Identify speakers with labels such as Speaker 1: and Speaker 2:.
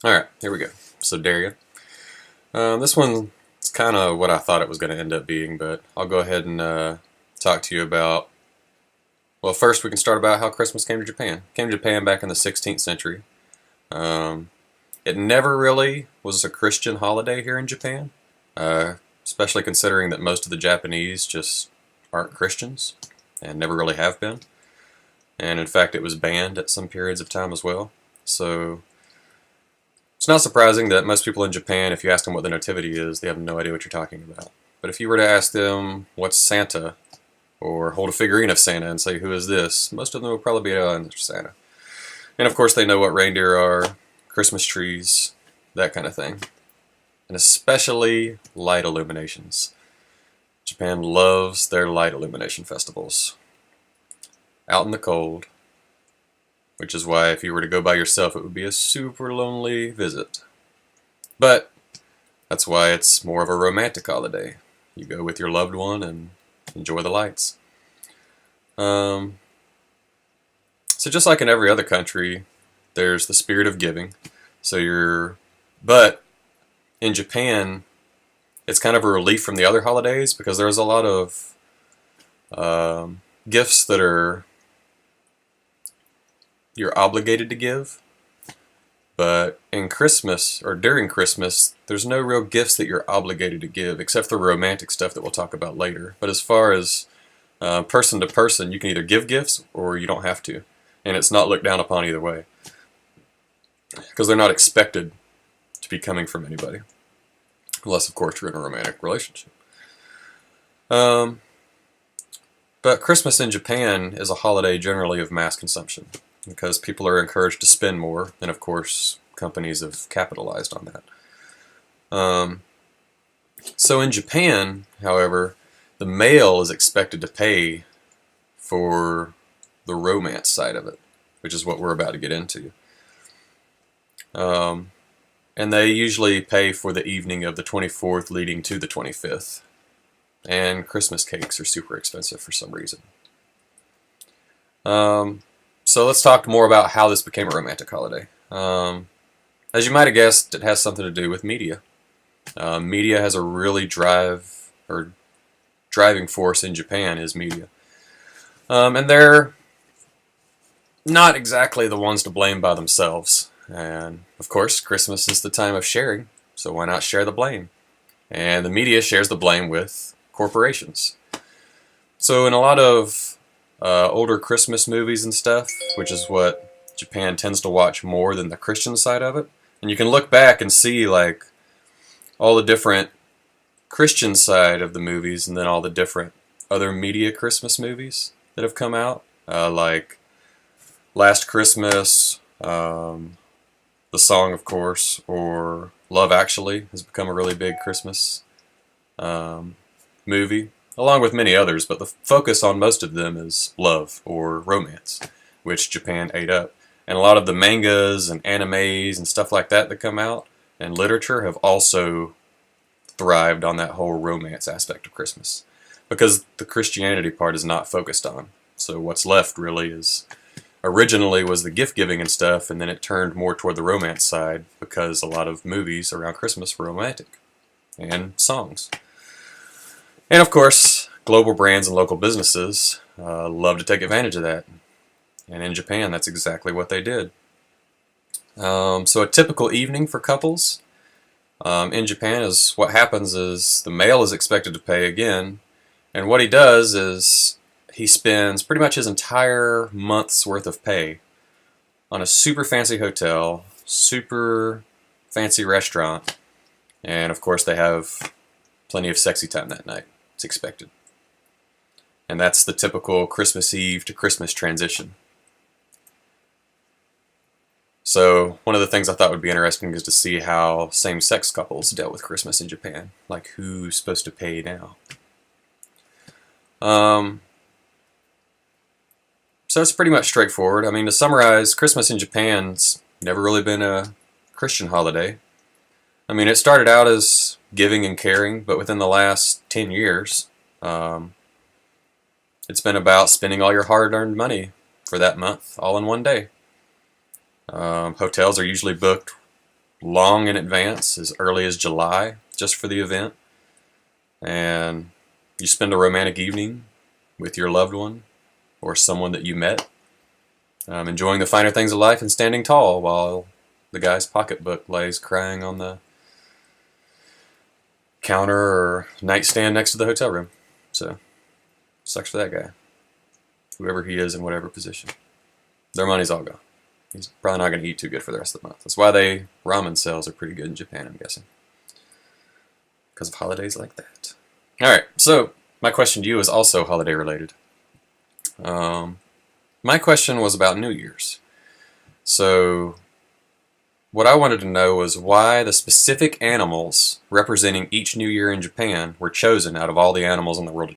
Speaker 1: Alright, here we go. So Daria. This one is kind of what I thought it was going to end up being, but I'll go ahead and talk to you about. Well, first we can start about how Christmas came to Japan. It came to Japan back in the 16th century. Um, it never really was a Christian holiday here in Japan, especially considering that most of the Japanese just aren't Christians and never really have been. And in fact, it was banned at some periods of time as well. So it's not surprising that most people in Japan, if you ask them what the nativity is, they have no idea what you're talking about. But if you were to ask them what's Santa, or hold a figurine of Santa and say, who is this? Most of them would probably be, oh, it's Santa. And of course they know what reindeer are, Christmas trees, that kind of thing. And especially light illuminations. Japan loves their light illumination festivals. Out in the cold, which is why if you were to go by yourself it would be a super lonely visit. But that's why it's more of a romantic holiday. You go with your loved one and enjoy the lights. So just like in every other country, there's the spirit of giving. But in Japan, it's kind of a relief from the other holidays because there's a lot of gifts that you're obligated to give. But in Christmas, or during Christmas, there's no real gifts that you're obligated to give, except for romantic stuff that we'll talk about later. But as far as person to person, you can either give gifts or you don't have to. And it's not looked down upon either way. Because they're not expected to be coming from anybody. Unless, of course, you're in a romantic relationship. But Christmas in Japan is a holiday generally of mass consumption, because people are encouraged to spend more, and of course companies have capitalized on that. So in Japan, however, the male is expected to pay for the romance side of it, which is what we're about to get into. And they usually pay for the evening of the 24th leading to the 25th. And Christmas cakes are super expensive for some reason. So let's talk more about how this became a romantic holiday. As you might have guessed, it has something to do with media. Media has a really driving force in Japan is media. And they're not exactly the ones to blame by themselves. And of course, Christmas is the time of sharing, so why not share the blame? And the media shares the blame with corporations. So in a lot of older Christmas movies and stuff, which is what Japan tends to watch more than the Christian side of it. And you can look back and see like all the different Christian side of the movies and then all the different other media Christmas movies that have come out. Like Last Christmas, The Song, of course, or Love Actually has become a really big Christmas movie, along with many others, but the focus on most of them is love or romance, which Japan ate up. And a lot of the mangas and animes and stuff like that that come out and literature have also thrived on that whole romance aspect of Christmas, because the Christianity part is not focused on. So what's left really is, originally was the gift giving and stuff, and then it turned more toward the romance side because a lot of movies around Christmas were romantic, and songs. And of course, global brands and local businesses love to take advantage of that. And in Japan, that's exactly what they did. So a typical evening for couples in Japan is, what happens is the male is expected to pay again. And what he does is he spends pretty much his entire month's worth of pay on a super fancy hotel, super fancy restaurant, and of course they have plenty of sexy time that night. It's expected. And that's the typical Christmas Eve to Christmas transition. So one of the things I thought would be interesting is to see how same-sex couples dealt with Christmas in Japan. Like, who's supposed to pay now? So it's pretty much straightforward. I mean, to summarize, Christmas in Japan's never really been a Christian holiday. I mean, it started out as giving and caring, but within the last 10 years, it's been about spending all your hard-earned money for that month, all in one day. Hotels are usually booked long in advance, as early as July, just for the event. And you spend a romantic evening with your loved one or someone that you met, enjoying the finer things of life and standing tall while the guy's pocketbook lays crying on the counter or nightstand next to the hotel room. So, sucks for that guy. Whoever he is in whatever position. Their money's all gone. He's probably not going to eat too good for the rest of the month. That's why ramen sales are pretty good in Japan, I'm guessing. Because of holidays like that. Alright, so my question to you is also holiday related. My question was about New Year's. So, what I wanted to know was why the specific animals representing each New Year in Japan were chosen out of all the animals in the world